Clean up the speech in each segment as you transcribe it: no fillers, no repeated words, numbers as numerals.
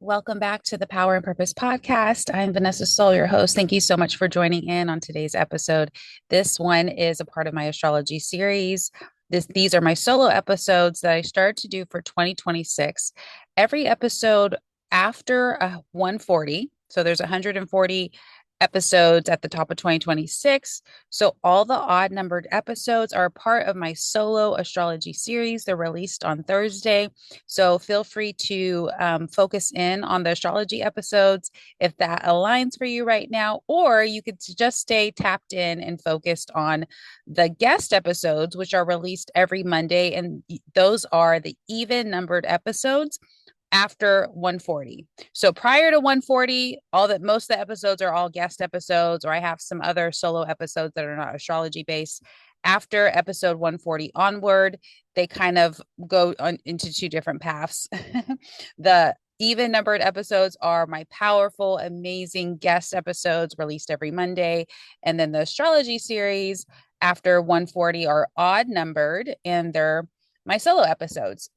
Welcome back to the Power and Purpose podcast. I'm Vanessa Soul, your host. Thank you so much for joining in on today's episode. This one is a part of my astrology series. These are my solo episodes that I started to do for 2026. Every episode after 140, so there's 140 episodes at the top of 2026. So all the odd numbered episodes are a part of my solo astrology series. They're released on Thursday. So feel free to focus in on the astrology episodes if that aligns for you right now, or you could just stay tapped in and focused on the guest episodes, which are released every Monday. And those are the even numbered episodes after 140. So prior to 140, most of the episodes are all guest episodes, or I have some other solo episodes that are not astrology based. After episode 140 onward, they kind of go into two different paths. The even numbered episodes are my powerful, amazing guest episodes released every Monday. And then the astrology series after 140 are odd numbered, and they're my solo episodes.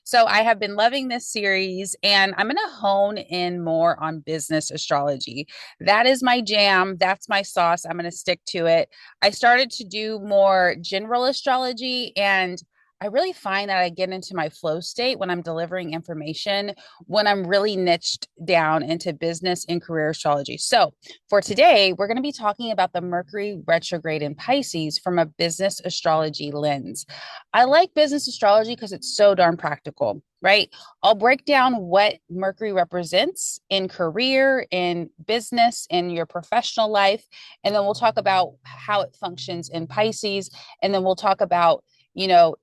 So I have been loving this series, and I'm going to hone in more on business astrology. That is my jam. That's my sauce. I'm going to stick to it. I started to do more general astrology, and I really find that I get into my flow state when I'm delivering information, when I'm really niched down into business and career astrology. So for today, we're going to be talking about the Mercury retrograde in Pisces from a business astrology lens. I like business astrology because it's so darn practical, right? I'll break down what Mercury represents in career, in business, in your professional life. And then we'll talk about how it functions in Pisces. And then we'll talk about, you know,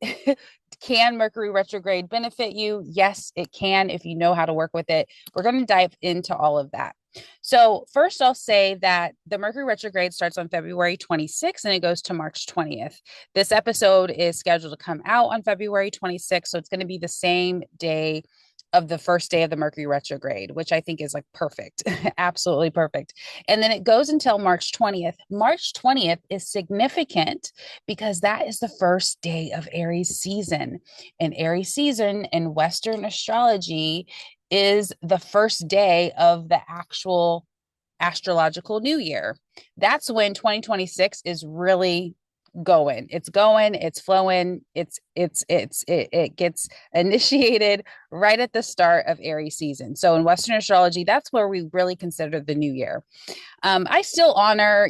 can Mercury retrograde benefit you? Yes, it can if you know how to work with it. We're going to dive into all of that. So, first, I'll say that the Mercury retrograde starts on February 26th and it goes to March 20th. This episode is scheduled to come out on February 26th. So, it's going to be the same day of the first day of the Mercury retrograde, which I think is like perfect, absolutely perfect. And then it goes until March 20th. March 20th is significant because that is the first day of Aries season. And Aries season in Western astrology is the first day of the actual astrological new year. That's when 2026 is really going. It's flowing, it gets initiated right at the start of Aries season. So in Western astrology, that's where we really consider the new year. I still honor,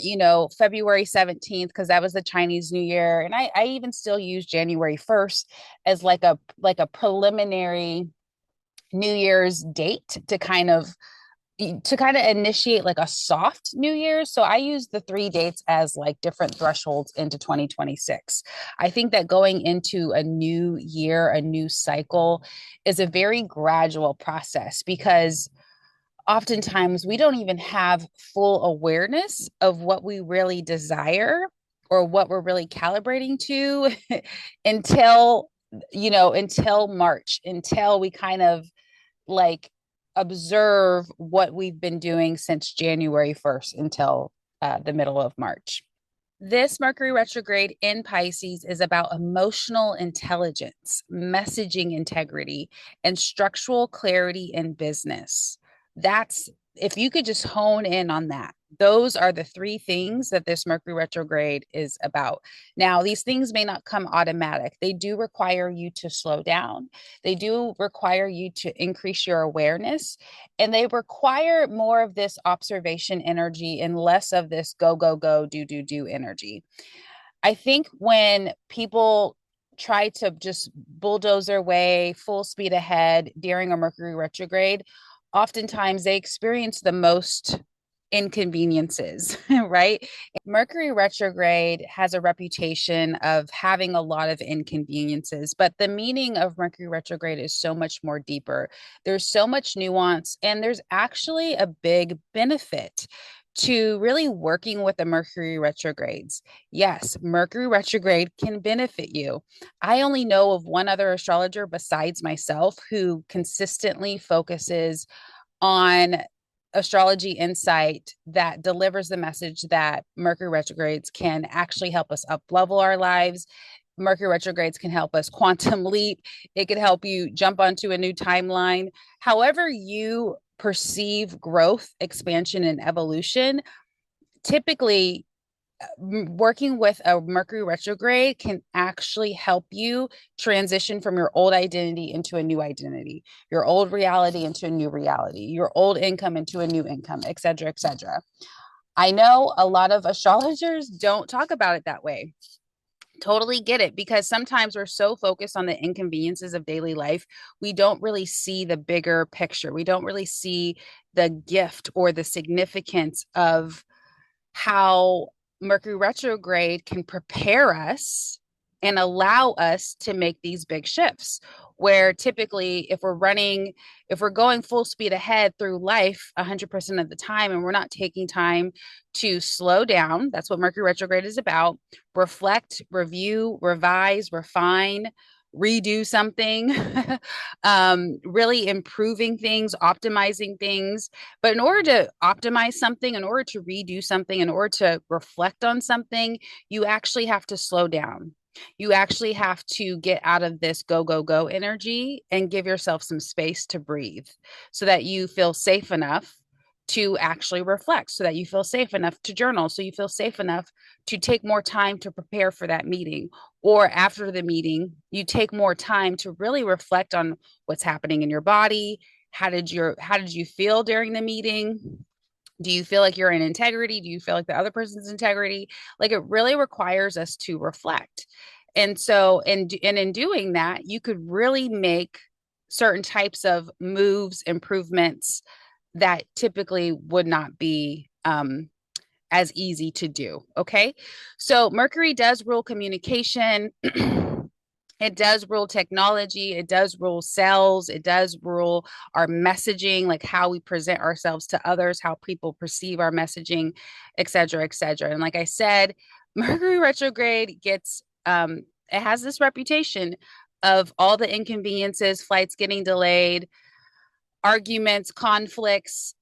February 17th because that was the Chinese New Year. And I even still use January 1st as like a preliminary New Year's date to kind of initiate like a soft New Year's. So I use the three dates as like different thresholds into 2026. I think that going into a new year, a new cycle is a very gradual process because oftentimes we don't even have full awareness of what we really desire or what we're really calibrating to until until March, until we kind of like observe what we've been doing since January 1st until the middle of March. This Mercury retrograde in Pisces is about emotional intelligence, messaging integrity, and structural clarity in business. That's if you could just hone in on that. Those are the three things that this Mercury retrograde is about. Now, these things may not come automatic. They do require you to slow down. They do require you to increase your awareness, and they require more of this observation energy and less of this go, go, go, do, do, do energy. I think when people try to just bulldoze their way full speed ahead during a Mercury retrograde, oftentimes they experience the most inconveniences, right? Mercury retrograde has a reputation of having a lot of inconveniences, but the meaning of Mercury retrograde is so much more deeper. There's so much nuance, and there's actually a big benefit to really working with the Mercury retrogrades. Yes, Mercury retrograde can benefit you. I only know of one other astrologer besides myself who consistently focuses on astrology insight that delivers the message that Mercury retrogrades can actually help us up level our lives. Mercury retrogrades can help us quantum leap. It could help you jump onto a new timeline. However you perceive growth, expansion, and evolution, typically working with a Mercury retrograde can actually help you transition from your old identity into a new identity, your old reality into a new reality, your old income into a new income, et cetera, et cetera. I know a lot of astrologers don't talk about it that way. Totally get it, because sometimes we're so focused on the inconveniences of daily life, we don't really see the bigger picture. We don't really see the gift or the significance of how Mercury retrograde can prepare us and allow us to make these big shifts. Where typically, if we're going full speed ahead through life 100% of the time, and we're not taking time to slow down, that's what Mercury retrograde is about: reflect, review, revise, refine, redo something, really improving things, optimizing things. But in order to optimize something, in order to redo something, in order to reflect on something, you actually have to slow down. You actually have to get out of this go, go, go energy and give yourself some space to breathe so that you feel safe enough to actually reflect, so that you feel safe enough to journal, so you feel safe enough to take more time to prepare for that meeting. Or after the meeting, you take more time to really reflect on what's happening in your body. How did you feel during the meeting? Do you feel like you're in integrity? Do you feel like the other person's integrity? Like, it really requires us to reflect. And so, and in doing that, you could really make certain types of moves, improvements that typically would not be as easy to do. Okay. So Mercury does rule communication. It does rule technology. It does rule sales. It does rule our messaging, like how we present ourselves to others, how people perceive our messaging, et cetera, et cetera. And like I said, Mercury retrograde it has this reputation of all the inconveniences, flights getting delayed, arguments, conflicts,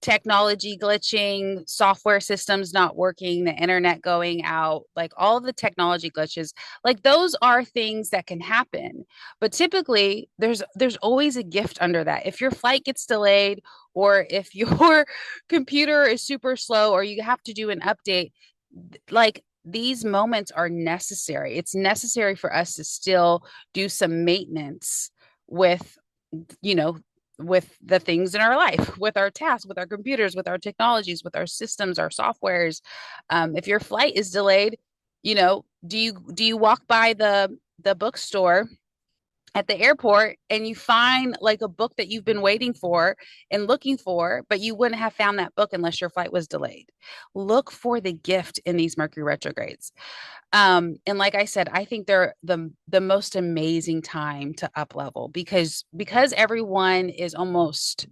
technology glitching, software systems not working, the internet going out, like all the technology glitches. Like, those are things that can happen. But typically there's always a gift under that. If your flight gets delayed, or if your computer is super slow, or you have to do an update, like, these moments are necessary. It's necessary for us to still do some maintenance with, you know, with the things in our life, with our tasks, with our computers, with our technologies, with our systems, our softwares. If your flight is delayed, do you walk by the bookstore at the airport and you find like a book that you've been waiting for and looking for, but you wouldn't have found that book unless your flight was delayed? Look for the gift in these Mercury retrogrades. And like I said, I think they're the most amazing time to up level, because everyone is almost,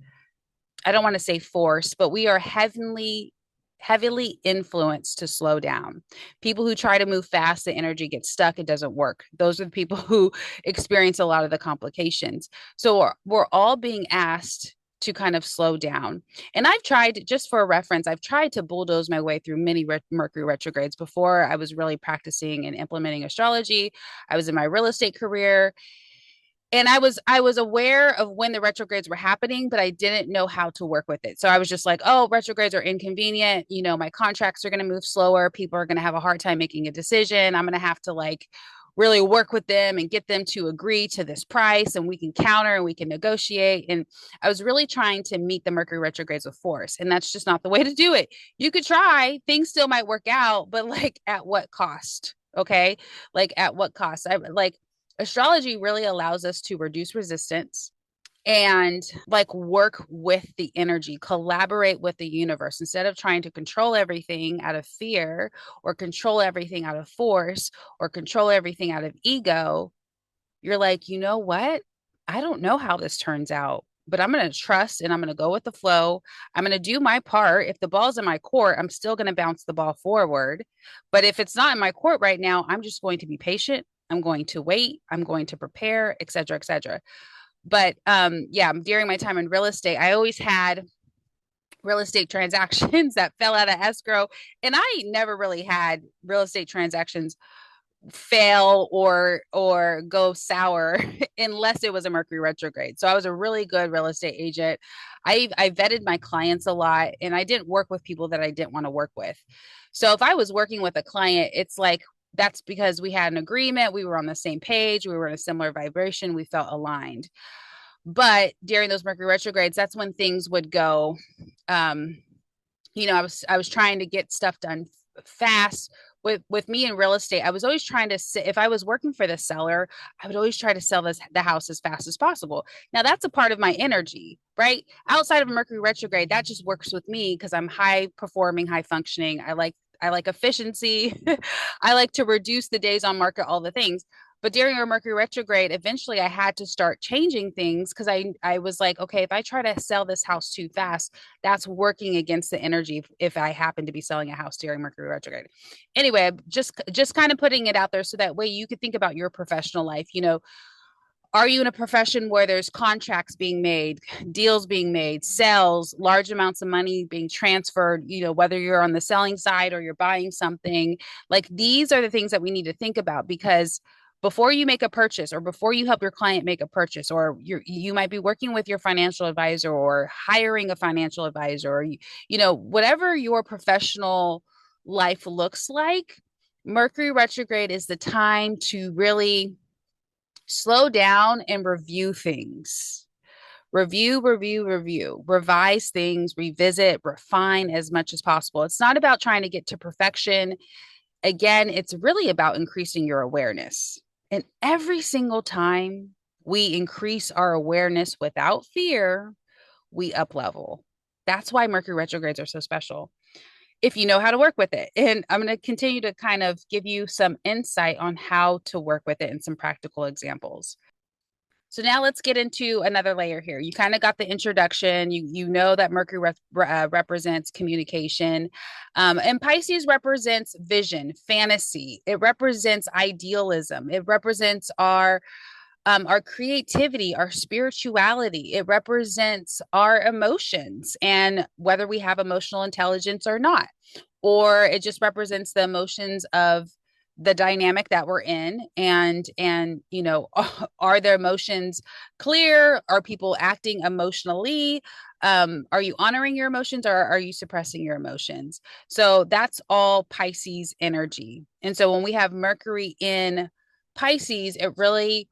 I don't want to say forced, but we are heavily influenced to slow down. People who try to move fast, the energy gets stuck, it doesn't work. Those are the people who experience a lot of the complications. So we're all being asked to kind of slow down. And I've tried, just for a reference, I've tried to bulldoze my way through many Mercury retrogrades before I was really practicing and implementing astrology. I was in my real estate career, and I was aware of when the retrogrades were happening, but I didn't know how to work with it. So I was just like, oh, retrogrades are inconvenient. My contracts are going to move slower. People are going to have a hard time making a decision. I'm going to have to like really work with them and get them to agree to this price, and we can counter and we can negotiate. And I was really trying to meet the Mercury retrogrades with force. And that's just not the way to do it. You could try, things still might work out, but like, at what cost? Okay. Like, at what cost? Astrology really allows us to reduce resistance and like work with the energy, collaborate with the universe, instead of trying to control everything out of fear, or control everything out of force, or control everything out of ego. You're like, you know what? I don't know how this turns out, but I'm going to trust and I'm going to go with the flow. I'm going to do my part. If the ball's in my court, I'm still going to bounce the ball forward. But if it's not in my court right now, I'm just going to be patient. I'm going to wait. I'm going to prepare, et cetera, et cetera. But yeah, during my time in real estate, I always had real estate transactions that fell out of escrow. And I never really had real estate transactions fail or go sour unless it was a Mercury retrograde. So I was a really good real estate agent. I vetted my clients a lot, and I didn't work with people that I didn't want to work with. So if I was working with a client, it's like that's because we had an agreement, we were on the same page, we were in a similar vibration, we felt aligned. But during those Mercury retrogrades, that's when things would go um I was trying to get stuff done fast. With me in real estate, I was always trying to if I was working for the seller, I would always try to sell the house as fast as possible. Now that's a part of my energy, right? Outside of Mercury retrograde, that just works with me because I'm high performing, high functioning. I like efficiency. I like to reduce the days on market, all the things. But during our Mercury retrograde, eventually I had to start changing things because I was like, okay, if I try to sell this house too fast, that's working against the energy if I happen to be selling a house during Mercury retrograde. Anyway, just kind of putting it out there so that way you could think about your professional life. Are you in a profession where there's contracts being made, deals being made, sales, large amounts of money being transferred, whether you're on the selling side or you're buying something? Like these are the things that we need to think about because before you make a purchase or before you help your client make a purchase, or you might be working with your financial advisor or hiring a financial advisor, or whatever your professional life looks like, Mercury retrograde is the time to really slow down and review things. Review, revise things, revisit, refine as much as possible. It's not about trying to get to perfection. Again, it's really about increasing your awareness. And every single time we increase our awareness without fear, we up level. That's why Mercury retrogrades are so special if you know how to work with it. And I'm going to continue to kind of give you some insight on how to work with it and some practical examples. So now let's get into another layer here. You kind of got the introduction. You know that Mercury represents communication, and Pisces represents vision, fantasy. It represents idealism. It represents our creativity, our spirituality. It represents our emotions and whether we have emotional intelligence or not, or it just represents the emotions of the dynamic that we're in. And are their emotions clear? Are people acting emotionally? Are you honoring your emotions or are you suppressing your emotions? So that's all Pisces energy. And so when we have Mercury in Pisces, it really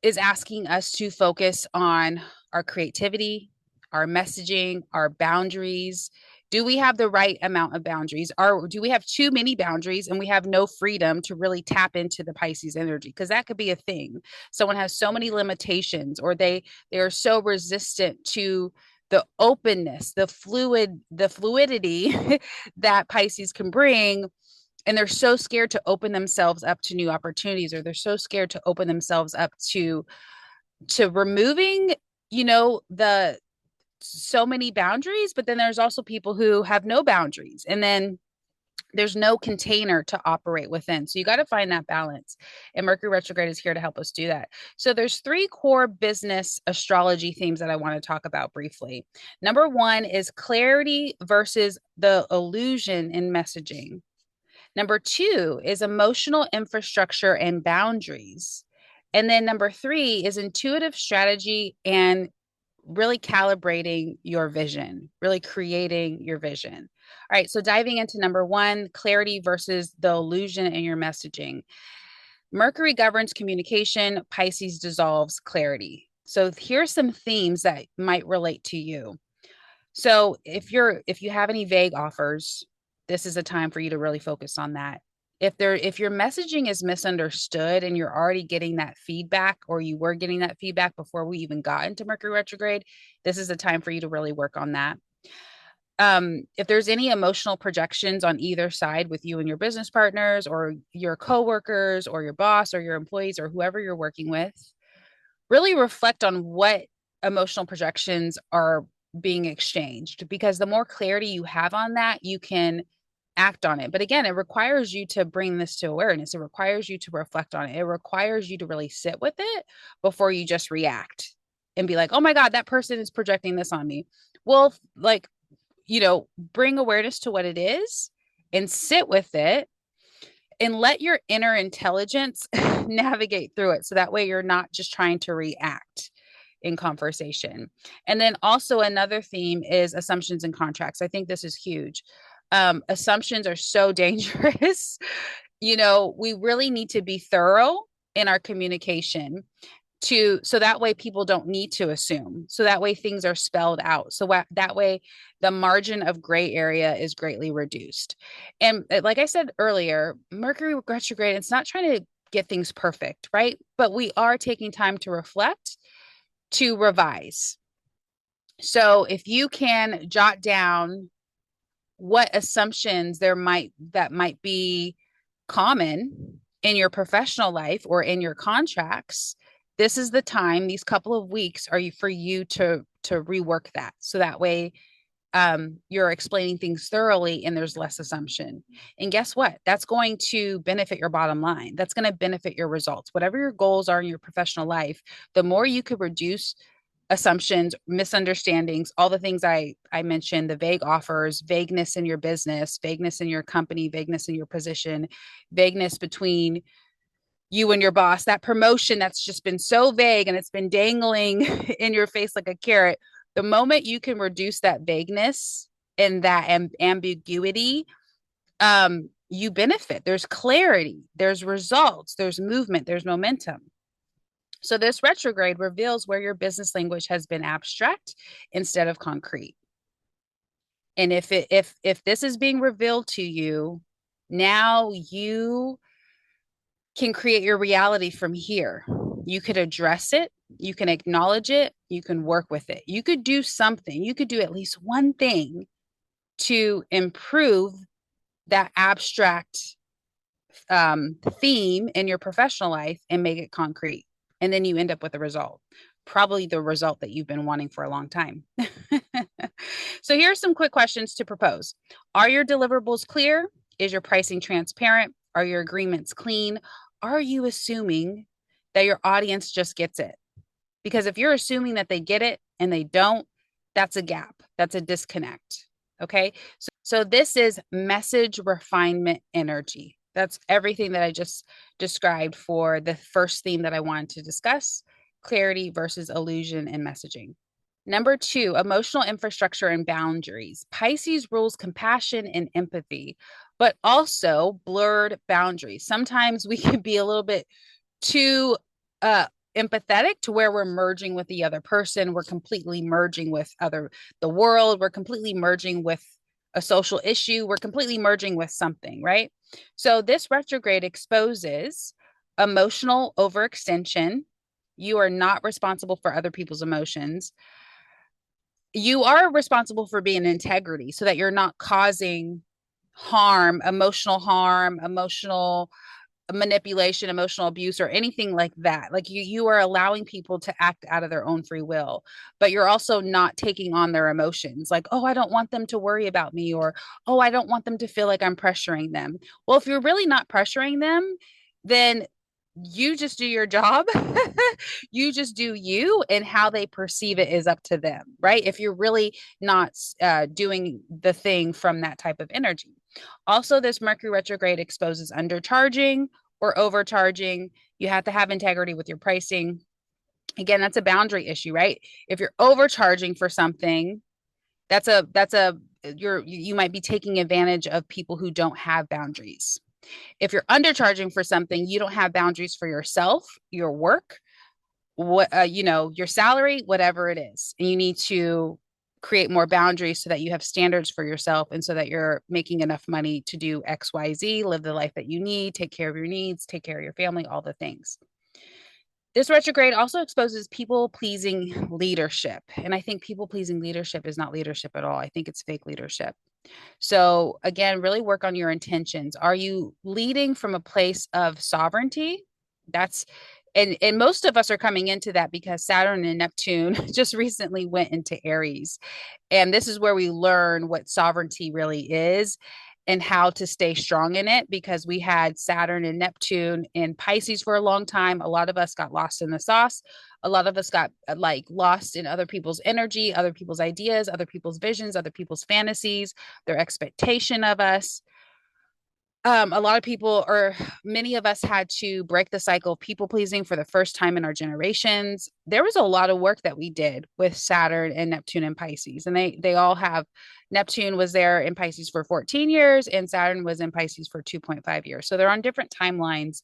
is asking us to focus on our creativity, our messaging, our boundaries. Do we have the right amount of boundaries? Or do we have too many boundaries and we have no freedom to really tap into the Pisces energy? Because that could be a thing. Someone has so many limitations, or they are so resistant to the openness, the fluidity that Pisces can bring, and they're so scared to open themselves up to new opportunities, or they're so scared to open themselves up to removing the so many boundaries. But then there's also people who have no boundaries, and then there's no container to operate within. So you got to find that balance, and Mercury retrograde is here to help us do that. So there's three core business astrology themes that I want to talk about briefly. Number one is clarity versus the illusion in messaging. Number two is emotional infrastructure and boundaries. And then number three is intuitive strategy and really calibrating your vision, really creating your vision. All right, so diving into number one, clarity versus the illusion in your messaging. Mercury governs communication, Pisces dissolves clarity. So here's some themes that might relate to you. So if you have any vague offers, this is a time for you to really focus on that. If your messaging is misunderstood and you're already getting that feedback, or you were getting that feedback before we even got into Mercury retrograde, this is a time for you to really work on that. If there's any emotional projections on either side with you and your business partners or your coworkers or your boss or your employees or whoever you're working with, really reflect on what emotional projections are being exchanged, because the more clarity you have on that, you can act on it. But again, it requires you to bring this to awareness. It requires you to reflect on it. It requires you to really sit with it before you just react and be like, oh my God, that person is projecting this on me. Well, bring awareness to what it is and sit with it and let your inner intelligence navigate through it. So that way you're not just trying to react in conversation. And then also another theme is assumptions and contracts. I think this is huge. Assumptions are so dangerous. We really need to be thorough in our communication so that way people don't need to assume. So that way things are spelled out. So that way the margin of gray area is greatly reduced. And like I said earlier, Mercury retrograde, it's not trying to get things perfect, right? But we are taking time to reflect, to revise. So if you can jot down what assumptions that might be common in your professional life or in your contracts, this is the time, these couple of weeks are for you to rework that. So that way you're explaining things thoroughly and there's less assumption. And guess what? That's going to benefit your bottom line. That's going to benefit your results. Whatever your goals are in your professional life, the more you could reduce assumptions, misunderstandings, all the things I mentioned, the vague offers, vagueness in your business, vagueness in your company, vagueness in your position, vagueness between you and your boss, that promotion that's just been so vague and it's been dangling in your face like a carrot. The moment you can reduce that vagueness and that ambiguity, you benefit. There's clarity, there's results, there's movement, there's momentum. So this retrograde reveals where your business language has been abstract instead of concrete. And if this is being revealed to you, now you can create your reality from here. You could address it, you can acknowledge it, you can work with it. You could do something, you could do at least one thing to improve that abstract theme in your professional life and make it concrete. And then you end up with a result, probably the result that you've been wanting for a long time. So here's some quick questions to propose. Are your deliverables clear? Is your pricing transparent? Are your agreements clean? Are you assuming that your audience just gets it? Because if you're assuming that they get it and they don't, that's a gap. That's a disconnect. Okay. So this is message refinement energy. That's everything that I just described for the first theme that I wanted to discuss: clarity versus illusion in messaging. Number 2, emotional infrastructure and boundaries. Pisces rules compassion and empathy, but also blurred boundaries. Sometimes we can be a little bit too empathetic to where we're merging with the other person. We're completely merging with the world. We're completely merging with a social issue. We're completely merging with something, right? So this retrograde exposes emotional overextension. You are not responsible for other people's emotions. You are responsible for being integrity so that you're not causing harm, emotional manipulation, emotional abuse, or anything like that. Like you are allowing people to act out of their own free will, but you're also not taking on their emotions. Like, oh, I don't want them to worry about me, or, oh, I don't want them to feel like I'm pressuring them. Well, if you're really not pressuring them, then you just do your job. You just do you, and how they perceive it is up to them, right? If you're really not doing the thing from that type of energy. Also, this Mercury retrograde exposes undercharging or overcharging. You have to have integrity with your pricing. Again, that's a boundary issue, right? If you're overcharging for something, you might be taking advantage of people who don't have boundaries. If you're undercharging for something, you don't have boundaries for yourself, your work, your salary, whatever it is. And you need to create more boundaries so that you have standards for yourself and so that you're making enough money to do XYZ, live the life that you need, take care of your needs, take care of your family, all the things. This retrograde also exposes people-pleasing leadership. And I think people-pleasing leadership is not leadership at all. I think it's fake leadership. So again, really work on your intentions. Are you leading from a place of sovereignty? And most of us are coming into that because Saturn and Neptune just recently went into Aries. And this is where we learn what sovereignty really is and how to stay strong in it, because we had Saturn and Neptune in Pisces for a long time. A lot of us got lost in the sauce. A lot of us got lost in other people's energy, other people's ideas, other people's visions, other people's fantasies, their expectation of us. A lot of people, or many of us, had to break the cycle of people pleasing for the first time in our generations. There was a lot of work that we did with Saturn and Neptune and Pisces, and they all have. Neptune was there in Pisces for 14 years, and Saturn was in Pisces for 2.5 years. So they're on different timelines,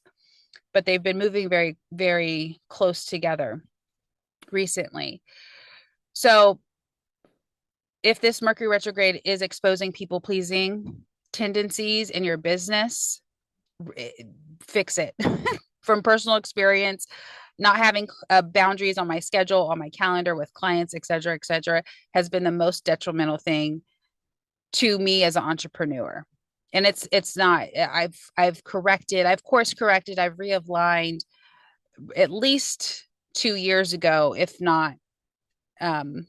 but they've been moving very, very close together recently. So if this Mercury retrograde is exposing people pleasing tendencies in your business, fix it. From personal experience, not having boundaries on my schedule, on my calendar with clients, et cetera, has been the most detrimental thing to me as an entrepreneur. And it's not. I've corrected, I've course corrected, I've realigned at least 2 years ago, um,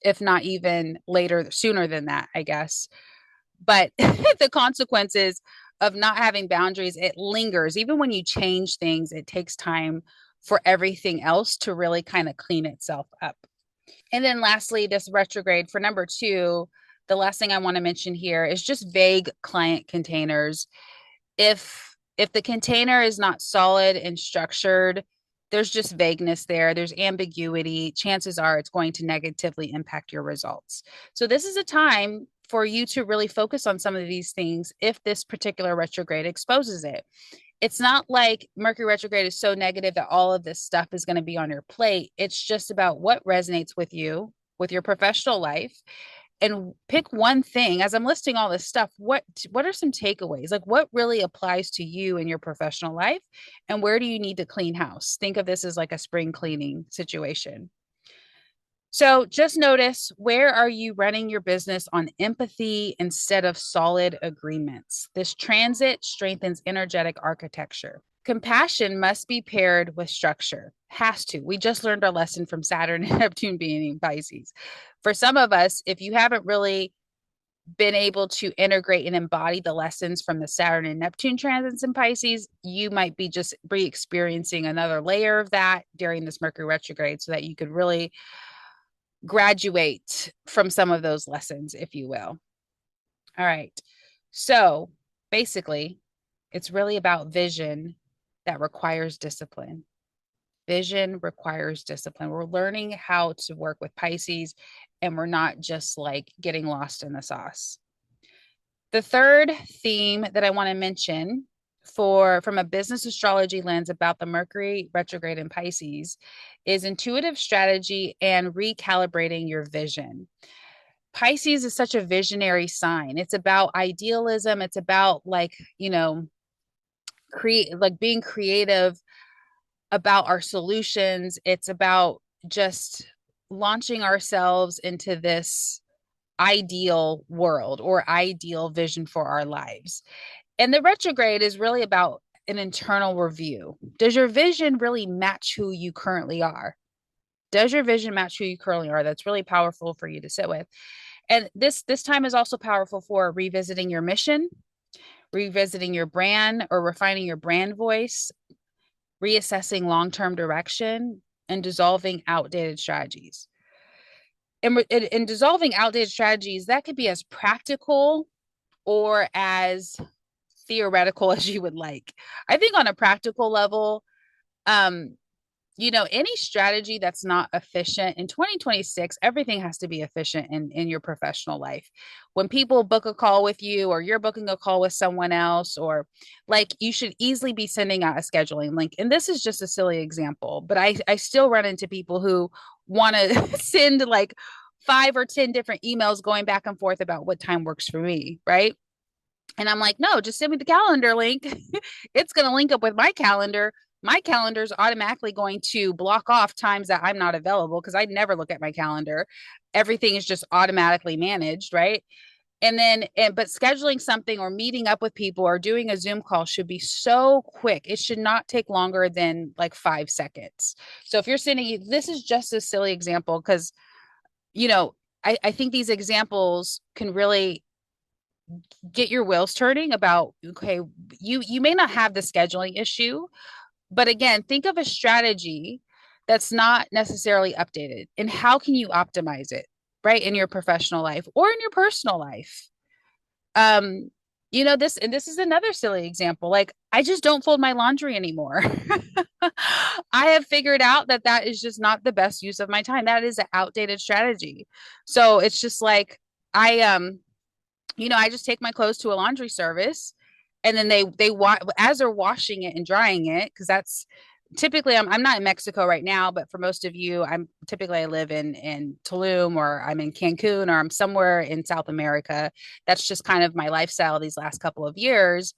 if not even later, sooner than that, I guess. But the consequences of not having boundaries, it lingers. Even when you change things, it takes time for everything else to really kind of clean itself up. And then lastly, this retrograde for number two, the last thing I want to mention here is just vague client containers. If the container is not solid and structured, there's just vagueness there, there's ambiguity, chances are it's going to negatively impact your results. So this is a time for you to really focus on some of these things if this particular retrograde exposes it. It's not like Mercury retrograde is so negative that all of this stuff is going to be on your plate. It's just about what resonates with you, with your professional life, and pick one thing. As I'm listing all this stuff, what are some takeaways? Like, what really applies to you in your professional life, and where do you need to clean house? Think of this as like a spring cleaning situation. So just notice, where are you running your business on empathy instead of solid agreements? This transit strengthens energetic architecture. Compassion must be paired with structure. Has to. We just learned our lesson from Saturn and Neptune being in Pisces. For some of us, if you haven't really been able to integrate and embody the lessons from the Saturn and Neptune transits in Pisces, you might be just re-experiencing another layer of that during this Mercury retrograde, so that you could really graduate from some of those lessons, if you will. All right. So basically, it's really about vision that requires discipline. Vision requires discipline. We're learning how to work with Pisces, and we're not just like getting lost in the sauce. The third theme that I want to mention from a business astrology lens about the Mercury retrograde in Pisces is intuitive strategy and recalibrating your vision. Pisces is such a visionary sign. It's about idealism. It's about being creative about our solutions. It's about just launching ourselves into this ideal world or ideal vision for our lives. And the retrograde is really about an internal review. Does your vision really match who you currently are? Does your vision match who you currently are? That's really powerful for you to sit with. And this time is also powerful for revisiting your mission, revisiting your brand or refining your brand voice, reassessing long-term direction, and dissolving outdated strategies. And in dissolving outdated strategies, that could be as practical or as theoretical as you would like. I think on a practical level, um, any strategy that's not efficient in 2026, everything has to be efficient in your professional life. When people book a call with you, or you're booking a call with someone else, or like, you should easily be sending out a scheduling link. And this is just a silly example, but I still run into people who want to send like 5 or 10 different emails going back and forth about what time works for me, right? And I'm like, no, just send me the calendar link. It's going to link up with my calendar. My calendar is automatically going to block off times that I'm not available, because I never look at my calendar. Everything is just automatically managed, right? But scheduling something or meeting up with people or doing a Zoom call should be so quick. It should not take longer than like 5 seconds. So if you're sending, this is just a silly example, because, I think these examples can really get your wheels turning about, okay, you may not have the scheduling issue, but again, think of a strategy that's not necessarily updated, and how can you optimize it, right, in your professional life or in your personal life. um this is another silly example. Like, I just don't fold my laundry anymore. I have figured out that that is just not the best use of my time. That is an outdated strategy. So it's just like, I I just take my clothes to a laundry service, and then as they're washing it and drying it, because that's typically, I'm not in Mexico right now, but for most of you, I live in Tulum, or I'm in Cancun, or I'm somewhere in South America. That's just kind of my lifestyle these last couple of years.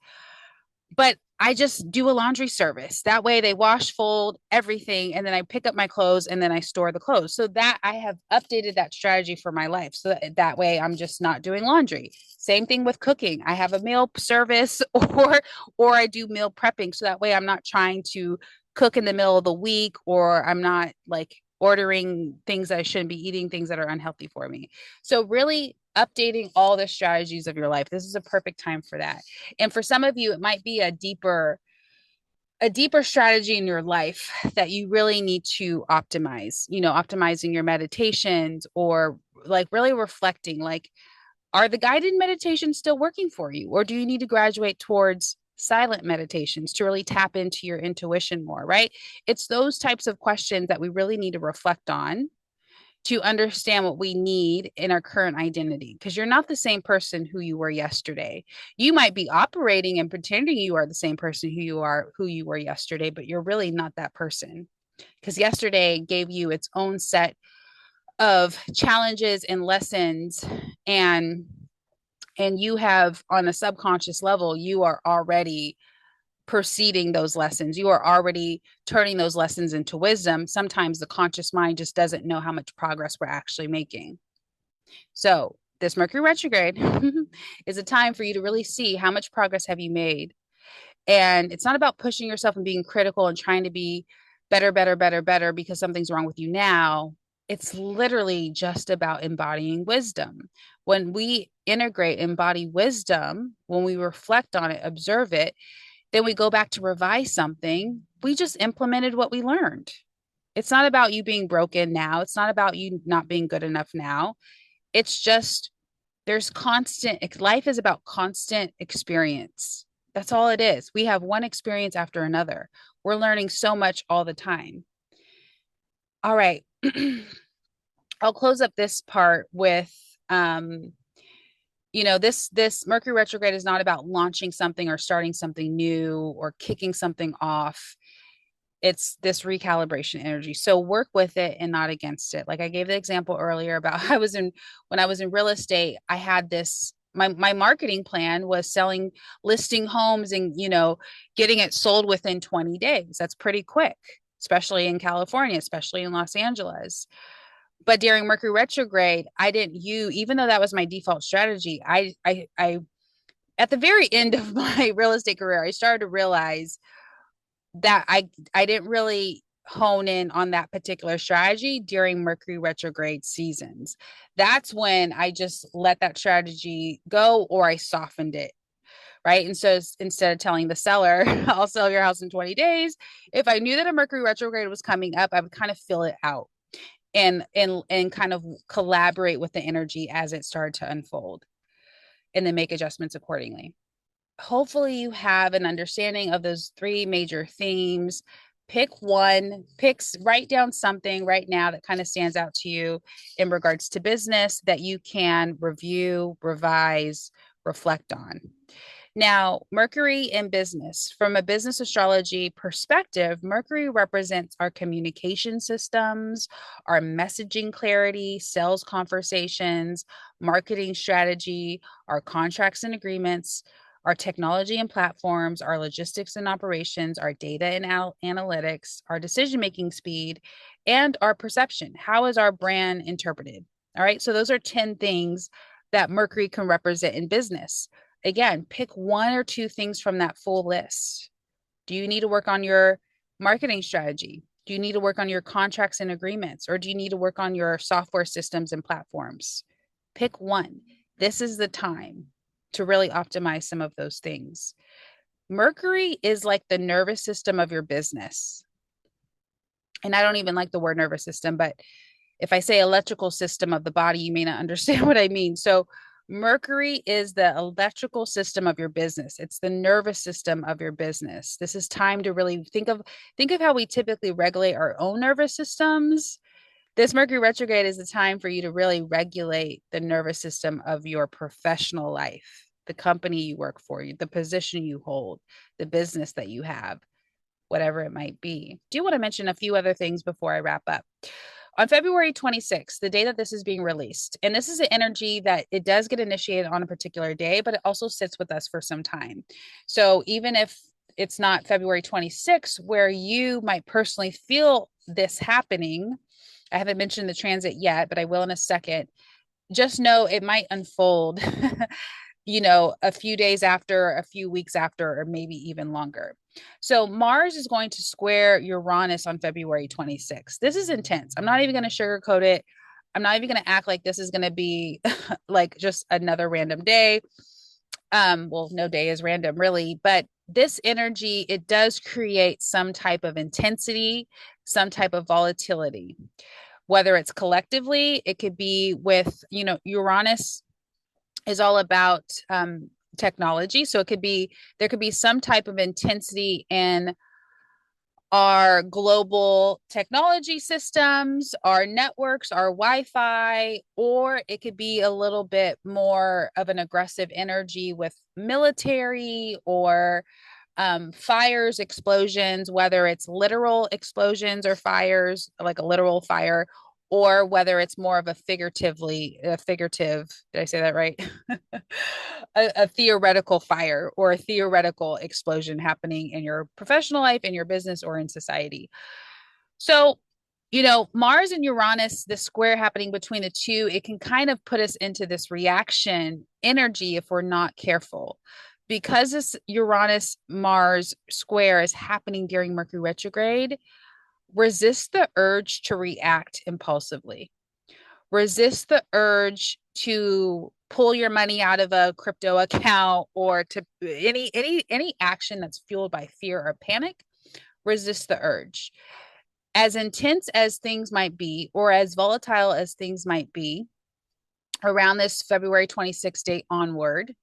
But I just do a laundry service. That way they wash, fold everything, and then I pick up my clothes and then I store the clothes. So that I have updated that strategy for my life. So that way I'm just not doing laundry. Same thing with cooking. I have a meal service or I do meal prepping. So that way I'm not trying to cook in the middle of the week, or I'm not like ordering things that I shouldn't be eating, things that are unhealthy for me. So really updating all the strategies of your life. This is a perfect time for that. And for some of you, it might be a deeper strategy in your life that you really need to optimize, optimizing your meditations, or like really reflecting, like, are the guided meditations still working for you? Or do you need to graduate towards silent meditations to really tap into your intuition more, right? It's those types of questions that we really need to reflect on to understand what we need in our current identity, because you're not the same person who you were yesterday. You might be operating and pretending you are the same person who you were yesterday, but you're really not that person, because yesterday gave you its own set of challenges and lessons, and you have, on a subconscious level, you are already perceiving those lessons. You are already turning those lessons into wisdom. Sometimes the conscious mind just doesn't know how much progress we're actually making. So, this Mercury retrograde is a time for you to really see how much progress have you made. And it's not about pushing yourself and being critical and trying to be better, better, better, better because something's wrong with you now. It's literally just about embodying wisdom. When we integrate, embody wisdom, when we reflect on it, observe it, then we go back to revise something. We just implemented what we learned. It's not about you being broken now. It's not about you not being good enough now. It's just, life is about constant experience. That's all it is. We have one experience after another. We're learning so much all the time. All right. I'll close up this part with this Mercury retrograde is not about launching something or starting something new or kicking something off. It's this recalibration energy. So work with it and not against it. Like I gave the example earlier about when I was in real estate, I had this, my marketing plan was listing homes and, getting it sold within 20 days. That's pretty quick, especially in California, especially in Los Angeles. But during Mercury retrograde, I didn't use, even though that was my default strategy, I at the very end of my real estate career, I started to realize that I didn't really hone in on that particular strategy during Mercury retrograde seasons. That's when I just let that strategy go, or I softened it. Right. And so instead of telling the seller, I'll sell your house in 20 days, if I knew that a Mercury retrograde was coming up, I would kind of fill it out and kind of collaborate with the energy as it started to unfold, and then make adjustments accordingly. Hopefully you have an understanding of those three major themes. Write down something right now that kind of stands out to you in regards to business that you can review, revise, reflect on. Now, Mercury in business. From a business astrology perspective, Mercury represents our communication systems, our messaging clarity, sales conversations, marketing strategy, our contracts and agreements, our technology and platforms, our logistics and operations, our data and analytics, our decision-making speed, and our perception. How is our brand interpreted? All right, so those are 10 things that Mercury can represent in business. Again, pick one or two things from that full list. Do you need to work on your marketing strategy? Do you need to work on your contracts and agreements? Or do you need to work on your software systems and platforms? Pick one. This is the time to really optimize some of those things. Mercury is like the nervous system of your business. And I don't even like the word nervous system, but if I say electrical system of the body, you may not understand what I mean. So Mercury is the electrical system of your business. It's the nervous system of your business. This is time to really think of how we typically regulate our own nervous systems. This Mercury retrograde is the time for you to really regulate the nervous system of your professional life, the company you work for, the position you hold, the business that you have, whatever it might be. Do you want to mention a few other things before I wrap up? On February 26th, the day that this is being released, and this is an energy that it does get initiated on a particular day, but it also sits with us for some time. So even if it's not February 26th, where you might personally feel this happening, I haven't mentioned the transit yet, but I will in a second. Just know it might unfold, a few days after, a few weeks after, or maybe even longer. So Mars is going to square Uranus on February 26th. This is intense. I'm not even going to sugarcoat it. I'm not even going to act like this is going to be like just another random day. Well, no day is random really, but this energy, it does create some type of intensity, some type of volatility, whether it's collectively, it could be with, Uranus is all about technology. So there could be some type of intensity in our global technology systems, our networks, our Wi-Fi, or it could be a little bit more of an aggressive energy with military or fires, explosions, whether it's literal explosions or fires, like a literal fire, or whether it's more of a figurative, did I say that right? A theoretical fire or a theoretical explosion happening in your professional life, in your business, or in society. So, Mars and Uranus, the square happening between the two, it can kind of put us into this reaction energy if we're not careful. Because this Uranus Mars square is happening during Mercury retrograde, resist the urge to react impulsively. Resist the urge to pull your money out of a crypto account or to any action that's fueled by fear or panic. Resist the urge. As intense as things might be, or as volatile as things might be, around this February 26th date onward,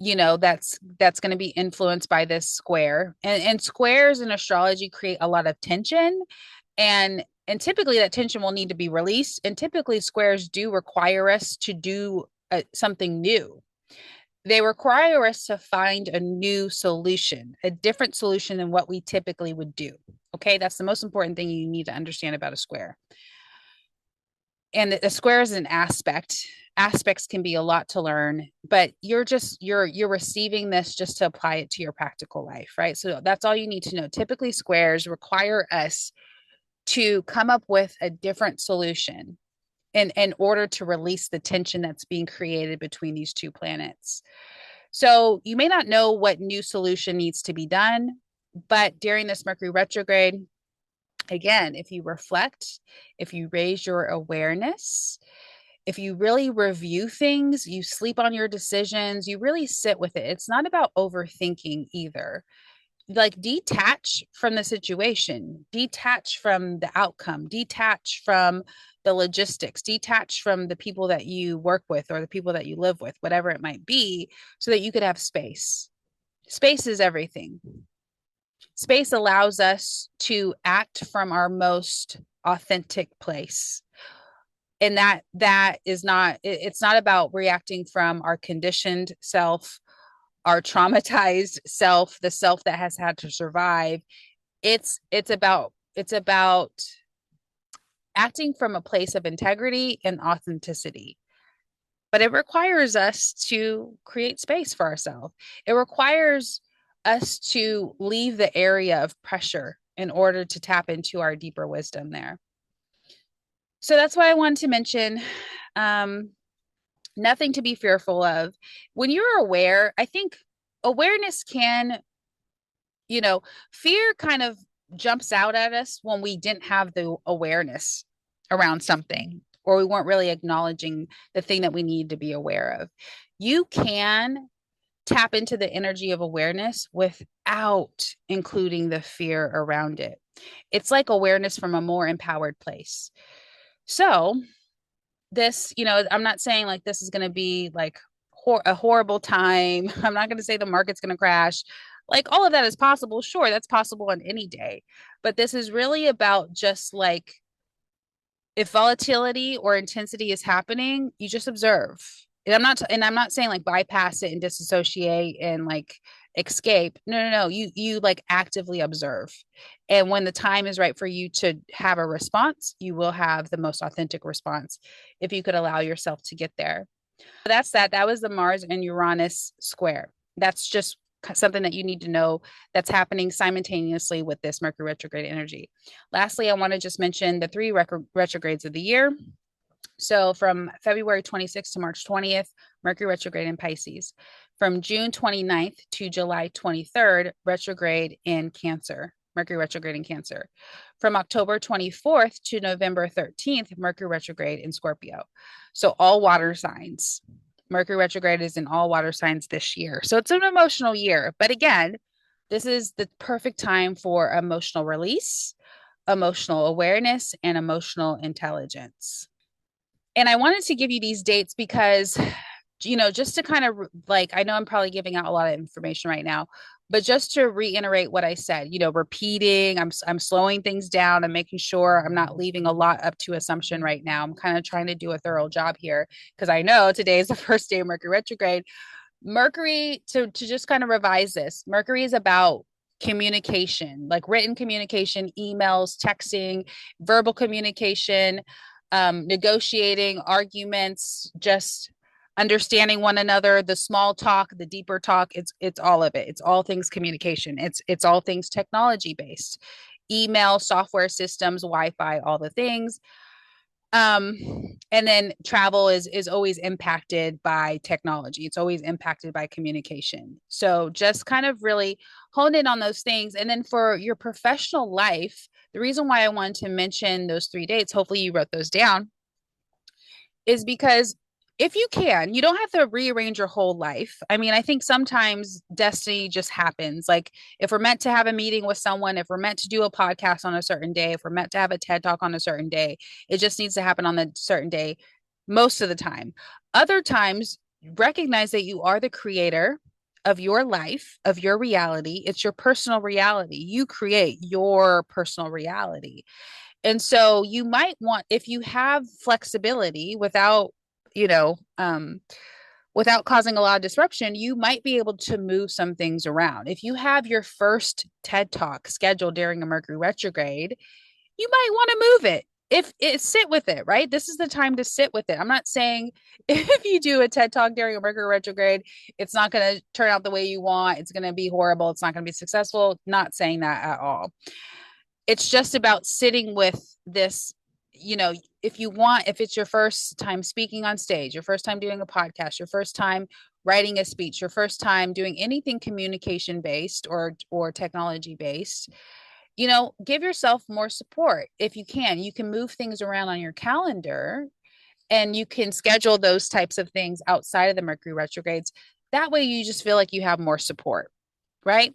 that's going to be influenced by this square. And squares in astrology create a lot of tension, and typically that tension will need to be released, and typically squares do require us to do something new. They require us to find a new solution, a different solution than what we typically would do. Okay, that's the most important thing you need to understand about a square. And the square is an aspect. Aspects can be a lot to learn, but you're receiving this just to apply it to your practical life, right? So that's all you need to know. Typically squares require us to come up with a different solution in order to release the tension that's being created between these two planets. So you may not know what new solution needs to be done, but during this Mercury retrograde, again, if you reflect, if you raise your awareness, if you really review things, you sleep on your decisions, you really sit with it. It's not about overthinking either. Like detach from the situation, detach from the outcome, detach from the logistics, detach from the people that you work with or the people that you live with, whatever it might be, so that you could have space. Space is everything. Space allows us to act from our most authentic place. And that is not, it's not about reacting from our conditioned self, our traumatized self, the self that has had to survive. It's about acting from a place of integrity and authenticity. But it requires us to create space for ourselves. It requires us to leave the area of pressure in order to tap into our deeper wisdom there. So that's why I wanted to mention nothing to be fearful of. When you're aware, I think awareness can, fear kind of jumps out at us when we didn't have the awareness around something, or we weren't really acknowledging the thing that we need to be aware of. You can tap into the energy of awareness without including the fear around it. It's like awareness from a more empowered place. So this, I'm not saying like this is going to be like a horrible time. I'm not going to say the market's going to crash. Like all of that is possible. Sure, that's possible on any day. But this is really about just like if volatility or intensity is happening, you just observe. And I'm not saying like bypass it and disassociate and like escape. No, no, no. You like actively observe. And when the time is right for you to have a response, you will have the most authentic response if you could allow yourself to get there. That's that. That was the Mars and Uranus square. That's just something that you need to know that's happening simultaneously with this Mercury retrograde energy. Lastly, I want to just mention the three retrogrades of the year. So from February 26th to March 20th, Mercury retrograde in Pisces. From June 29th to July 23rd, retrograde in Cancer. Mercury retrograde in Cancer. From October 24th to November 13th, Mercury retrograde in Scorpio. So all water signs. Mercury retrograde is in all water signs this year. So it's an emotional year. But again, this is the perfect time for emotional release, emotional awareness, and emotional intelligence. And I wanted to give you these dates because, just to kind of like, I know I'm probably giving out a lot of information right now, but just to reiterate what I said, repeating, I'm slowing things down and making sure I'm not leaving a lot up to assumption right now. I'm kind of trying to do a thorough job here because I know today is the first day of Mercury retrograde. Mercury, to just kind of revise this, Mercury is about communication, like written communication, emails, texting, verbal communication, negotiating, arguments, just understanding one another, the small talk, the deeper talk. It's all of it. It's all things communication. It's all things technology based, email, software systems, Wi-Fi, all the things. um and then travel is always impacted by technology. It's always impacted by communication. So just kind of really hone in on those things. And then for your professional life, the reason why I wanted to mention those three dates, hopefully you wrote those down, is because if you can, you don't have to rearrange your whole life. I mean, I think sometimes destiny just happens. Like if we're meant to have a meeting with someone, if we're meant to do a podcast on a certain day, if we're meant to have a TED talk on a certain day, it just needs to happen on a certain day most of the time. Other times, recognize that you are the creator of your life, of your reality. It's your personal reality. You create your personal reality. And so you might want, if you have flexibility without, you know, without causing a lot of disruption, you might be able to move some things around. If you have your first TED talk scheduled during a Mercury retrograde, you might want to move it. If it sit with it, right? This is the time to sit with it. I'm not saying if you do a TED talk during a Mercury retrograde, it's not going to turn out the way you want. It's going to be horrible. It's not going to be successful. Not saying that at all. It's just about sitting with this, if you want, if it's your first time speaking on stage, your first time doing a podcast, your first time writing a speech, your first time doing anything communication based or technology based, give yourself more support. If you can, you can move things around on your calendar and you can schedule those types of things outside of the Mercury retrogrades. That way you just feel like you have more support, right?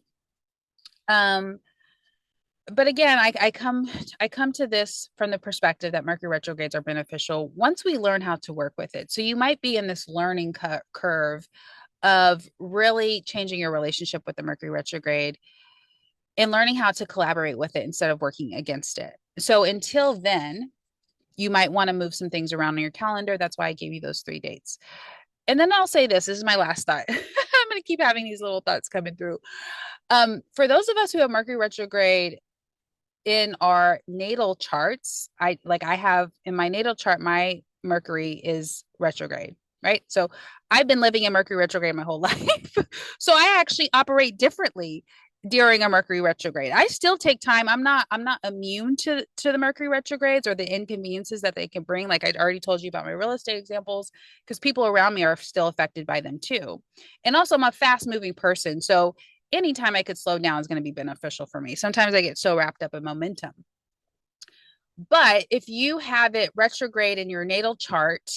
But again, I come to this from the perspective that Mercury retrogrades are beneficial once we learn how to work with it. So you might be in this learning curve of really changing your relationship with the Mercury retrograde and learning how to collaborate with it instead of working against it. So until then, you might want to move some things around on your calendar. That's why I gave you those three dates. And then I'll say this is my last thought. I'm going to keep having these little thoughts coming through. For those of us who have Mercury retrograde in our natal charts, I have in my natal chart, my Mercury is retrograde, right? So I've been living in Mercury retrograde my whole life. So I actually operate differently during a Mercury retrograde. I still take time. I'm not immune to the Mercury retrogrades or the inconveniences that they can bring. Like I'd already told you about my real estate examples, because people around me are still affected by them too. And also I'm a fast moving person. So anytime I could slow down is going to be beneficial for me. Sometimes I get so wrapped up in momentum. But if you have it retrograde in your natal chart,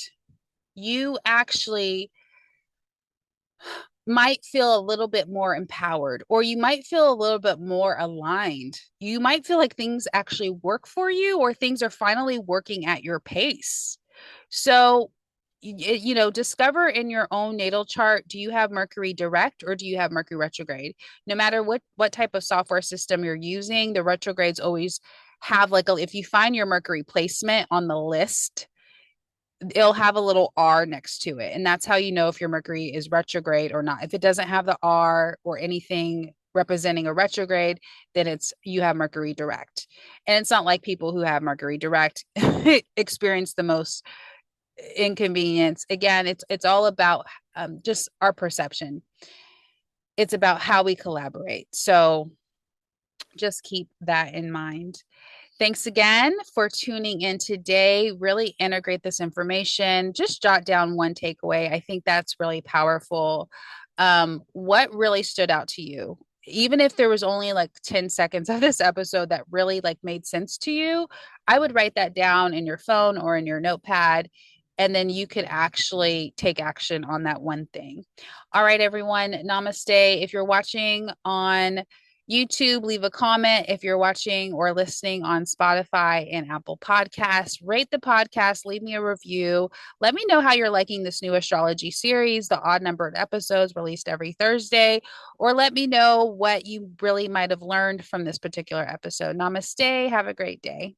you actually might feel a little bit more empowered, or you might feel a little bit more aligned. You might feel like things actually work for you, or things are finally working at your pace. So, discover in your own natal chart, do you have Mercury direct or do you have Mercury retrograde? No matter what type of software system you're using, the retrogrades always have like if you find your Mercury placement on the list, it'll have a little R next to it. And that's how you know if your Mercury is retrograde or not. If it doesn't have the R or anything representing a retrograde, then it's you have Mercury direct. And it's not like people who have Mercury direct experience the most inconvenience. Again, it's all about just our perception. It's about how we collaborate. So just keep that in mind. Thanks again for tuning in today. Really integrate this information. Just jot down one takeaway. I think that's really powerful. What really stood out to you? Even if there was only like 10 seconds of this episode that really like made sense to you, I would write that down in your phone or in your notepad, and then you could actually take action on that one thing. All right, everyone. Namaste. If you're watching on YouTube, leave a comment. If you're watching or listening on Spotify and Apple Podcasts, rate the podcast, leave me a review. Let me know how you're liking this new astrology series, the odd numbered episodes released every Thursday, or let me know what you really might have learned from this particular episode. Namaste. Have a great day.